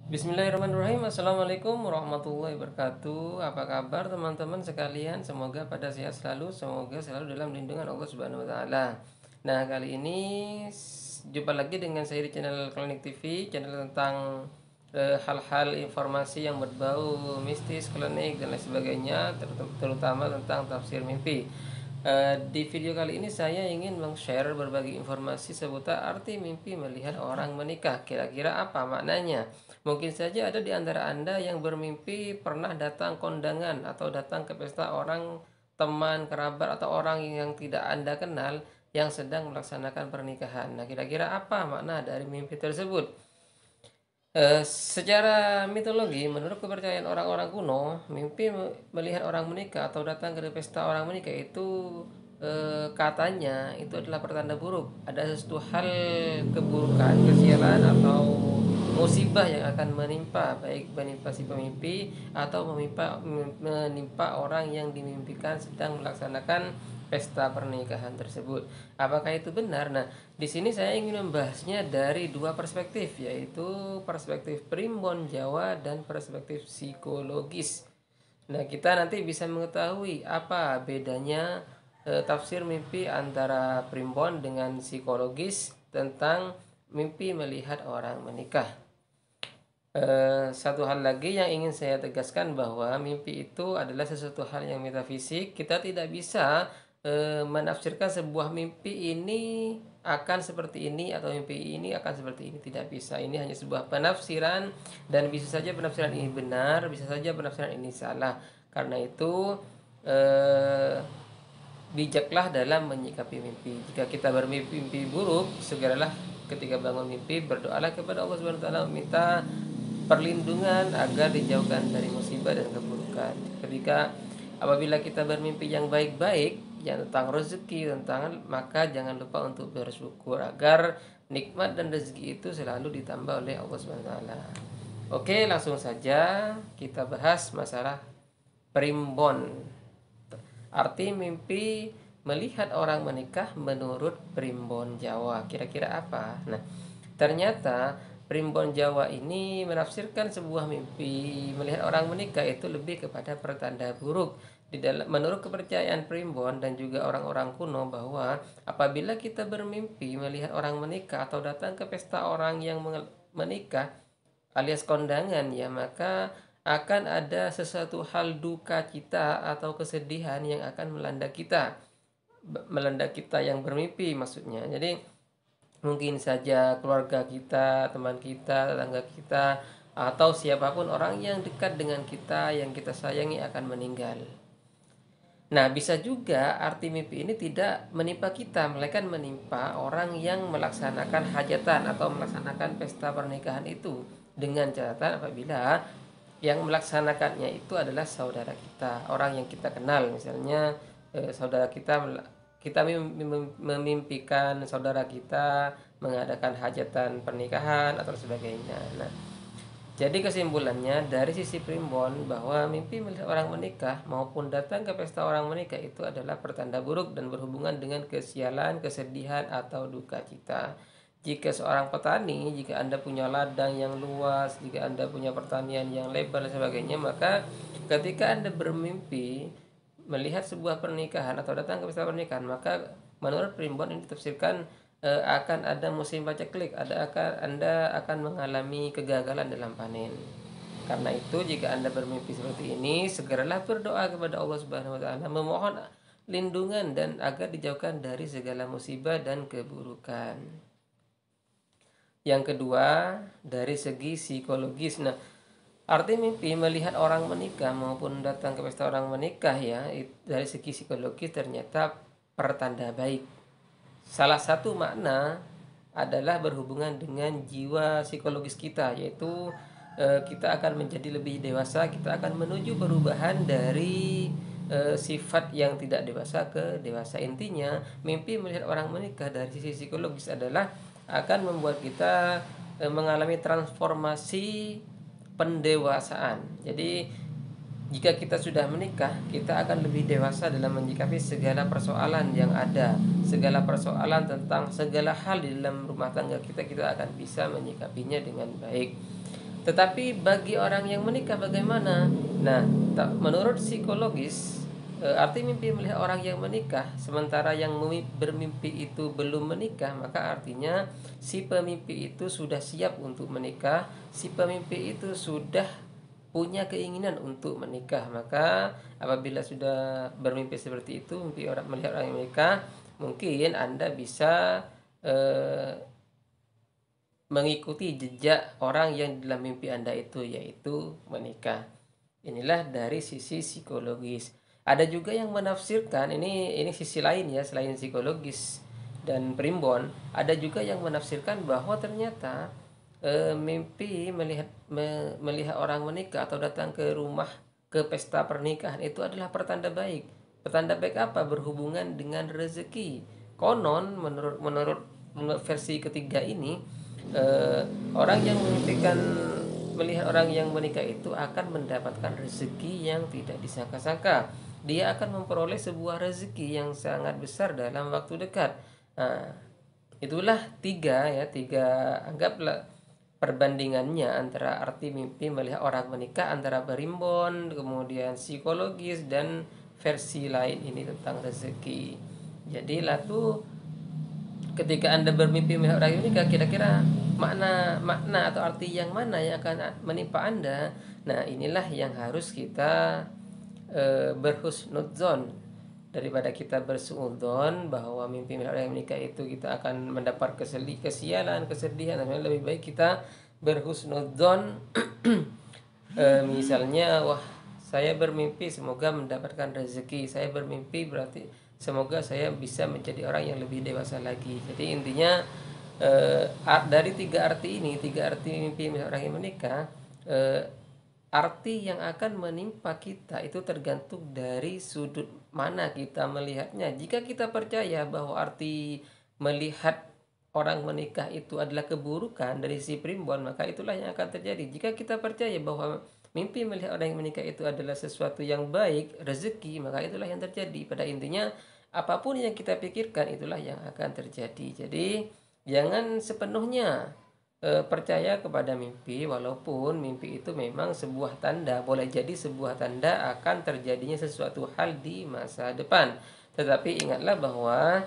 Bismillahirrahmanirrahim. Assalamualaikum warahmatullahi wabarakatuh. Apa kabar teman-teman sekalian? Semoga pada sehat selalu. Semoga selalu dalam lindungan Allah Subhanahu Wa Taala. Nah, kali ini jumpa lagi dengan saya di channel Klinik TV, channel tentang hal-hal informasi yang berbau mistis, klinik dan lain sebagainya, terutama tentang tafsir mimpi. Di video kali ini saya ingin meng-share berbagai informasi seputar arti mimpi melihat orang menikah. Kira-kira apa maknanya? Mungkin saja ada di antara Anda yang bermimpi pernah datang kondangan atau datang ke pesta orang, teman, kerabat, atau orang yang tidak Anda kenal yang sedang melaksanakan pernikahan. Nah, kira-kira apa makna dari mimpi tersebut? Secara mitologi, menurut kepercayaan orang-orang kuno, mimpi melihat orang menikah atau datang ke pesta orang menikah itu katanya itu adalah pertanda buruk. Ada sesuatu hal keburukan, kesialan atau musibah yang akan menimpa, baik menimpa si pemimpi atau menimpa orang yang dimimpikan sedang melaksanakan pesta pernikahan tersebut. Apakah itu benar? Nah, di sini saya ingin membahasnya dari dua perspektif, yaitu perspektif primbon Jawa dan perspektif psikologis. Nah, kita nanti bisa mengetahui apa bedanya tafsir mimpi antara primbon dengan psikologis tentang mimpi melihat orang menikah. Satu hal lagi yang ingin saya tegaskan bahwa mimpi itu adalah sesuatu hal yang metafisik. Kita tidak bisa menafsirkan sebuah mimpi ini akan seperti ini atau mimpi ini akan seperti ini, tidak bisa. Ini hanya sebuah penafsiran dan bisa saja penafsiran ini benar, bisa saja penafsiran ini salah. Karena itu eh, bijaklah dalam menyikapi mimpi. Jika kita bermimpi buruk, segeralah ketika bangun mimpi berdoalah kepada Allah Subhanahu wa taala meminta perlindungan agar dijauhkan dari musibah dan keburukan. Apabila kita bermimpi yang baik-baik, yang tentang rezeki, maka jangan lupa untuk bersyukur agar nikmat dan rezeki itu selalu ditambah oleh Allah Subhanahu wa taala. Oke, langsung saja kita bahas masalah primbon. Arti mimpi melihat orang menikah menurut primbon Jawa. Kira-kira apa? Nah, ternyata primbon Jawa ini menafsirkan sebuah mimpi melihat orang menikah itu lebih kepada pertanda buruk. Menurut kepercayaan primbon dan juga orang-orang kuno bahwa apabila kita bermimpi melihat orang menikah atau datang ke pesta orang yang menikah alias kondangan, ya maka akan ada sesuatu hal duka cita atau kesedihan yang akan melanda kita yang bermimpi maksudnya. Jadi mungkin saja keluarga kita, teman kita, tetangga kita, atau siapapun orang yang dekat dengan kita yang kita sayangi akan meninggal. Nah, bisa juga arti mimpi ini tidak menimpa kita, melainkan menimpa orang yang melaksanakan hajatan atau melaksanakan pesta pernikahan itu, dengan catatan apabila yang melaksanakannya itu adalah saudara kita, orang yang kita kenal. Misalnya saudara kita memimpikan saudara kita mengadakan hajatan pernikahan atau sebagainya. Nah, jadi kesimpulannya dari sisi primbon bahwa mimpi melihat orang menikah maupun datang ke pesta orang menikah itu adalah pertanda buruk dan berhubungan dengan kesialan, kesedihan atau duka cita. Jika seorang petani, jika Anda punya ladang yang luas, jika Anda punya pertanian yang lebar dan sebagainya, maka ketika Anda bermimpi melihat sebuah pernikahan atau datang ke pesta pernikahan, maka menurut primbon ini ditafsirkan akan ada musim paceklik, Anda akan mengalami kegagalan dalam panen. Karena itu jika Anda bermimpi seperti ini, segeralah berdoa kepada Allah Subhanahu wa taala, memohon lindungan dan agar dijauhkan dari segala musibah dan keburukan. Yang kedua, dari segi psikologis. Nah, arti mimpi melihat orang menikah maupun datang ke pesta orang menikah, ya, dari segi psikologis ternyata pertanda baik. Salah satu makna adalah berhubungan dengan jiwa psikologis kita, yaitu kita akan menjadi lebih dewasa, kita akan menuju perubahan dari sifat yang tidak dewasa ke dewasa. Intinya, mimpi melihat orang menikah dari sisi psikologis adalah akan membuat kita mengalami transformasi pendewasaan. Jadi jika kita sudah menikah, kita akan lebih dewasa dalam menyikapi segala persoalan yang ada, segala persoalan tentang segala hal di dalam rumah tangga kita akan bisa menyikapinya dengan baik. Tetapi bagi orang yang menikah bagaimana? Nah, menurut psikologis, arti mimpi melihat orang yang menikah sementara yang bermimpi itu belum menikah, maka artinya si pemimpi itu sudah siap untuk menikah, si pemimpi itu sudah punya keinginan untuk menikah. Maka apabila sudah bermimpi seperti itu, mimpi orang melihat orang yang menikah, mungkin Anda bisa eh, mengikuti jejak orang yang dalam mimpi Anda itu, yaitu menikah. Inilah dari sisi psikologis. Ada juga yang menafsirkan, ini sisi lain ya, selain psikologis dan primbon, ada juga yang menafsirkan bahwa ternyata mimpi melihat orang menikah atau datang ke rumah, ke pesta pernikahan itu adalah pertanda baik. Pertanda baik apa? Berhubungan dengan rezeki. Konon menurut versi ketiga ini, eh, orang yang memimpikan melihat orang yang menikah itu akan mendapatkan rezeki yang tidak disangka-sangka. Dia akan memperoleh sebuah rezeki yang sangat besar dalam waktu dekat. Nah, itulah tiga anggaplah perbandingannya antara arti mimpi melihat orang menikah, antara berimbon, kemudian psikologis, dan versi lain ini tentang rezeki. Jadi lah tuh, ketika Anda bermimpi melihat orang ini, kira-kira makna atau arti yang mana yang akan menimpa Anda. Nah, inilah yang harus kita berhusnudzon, daripada kita bersuudzon bahwa mimpi melihat orang yang menikah itu kita akan mendapat kesialan, kesedihan. Lebih baik kita berhusnudzon. Misalnya, wah, saya bermimpi semoga mendapatkan rezeki, saya bermimpi berarti semoga saya bisa menjadi orang yang lebih dewasa lagi. Jadi intinya, dari tiga arti mimpi orang yang menikah, arti yang akan menimpa kita itu tergantung dari sudut mana kita melihatnya. Jika kita percaya bahwa arti melihat orang menikah itu adalah keburukan dari si primbon, maka itulah yang akan terjadi. Jika kita percaya bahwa mimpi melihat orang yang menikah itu adalah sesuatu yang baik, rezeki, maka itulah yang terjadi. Pada intinya, apapun yang kita pikirkan itulah yang akan terjadi. Jadi jangan sepenuhnya percaya kepada mimpi, walaupun mimpi itu memang sebuah tanda, boleh jadi sebuah tanda akan terjadinya sesuatu hal di masa depan. Tetapi ingatlah bahwa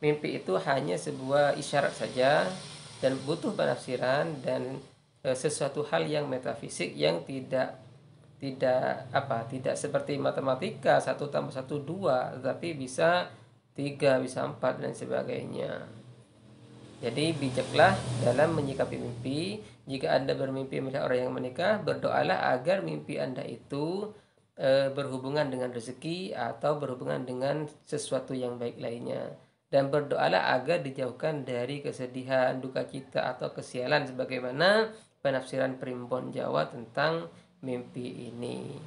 mimpi itu hanya sebuah isyarat saja dan butuh penafsiran, dan sesuatu hal yang metafisik yang tidak seperti matematika 1+1=2, tetapi bisa 3, bisa 4, dan sebagainya. Jadi bijaklah dalam menyikapi mimpi. Jika Anda bermimpi melihat orang yang menikah, berdoalah agar mimpi Anda itu berhubungan dengan rezeki atau berhubungan dengan sesuatu yang baik lainnya. Dan berdoalah agar dijauhkan dari kesedihan, duka cita, atau kesialan, sebagaimana penafsiran primbon Jawa tentang mimpi ini.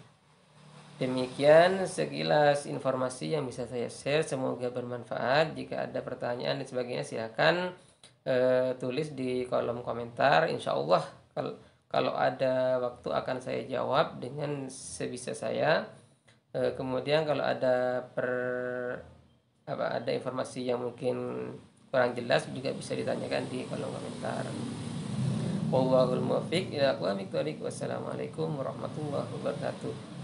Demikian sekilas informasi yang bisa saya share, semoga bermanfaat. Jika ada pertanyaan dan sebagainya, silakan tulis di kolom komentar. Insya Allah kalau ada waktu akan saya jawab dengan sebisa saya. Kemudian kalau ada informasi yang mungkin kurang jelas juga bisa ditanyakan di kolom komentar. Wallahul muwaffiq ila aqwamit thoriq. Wassalamualaikum warahmatullahi wabarakatuh.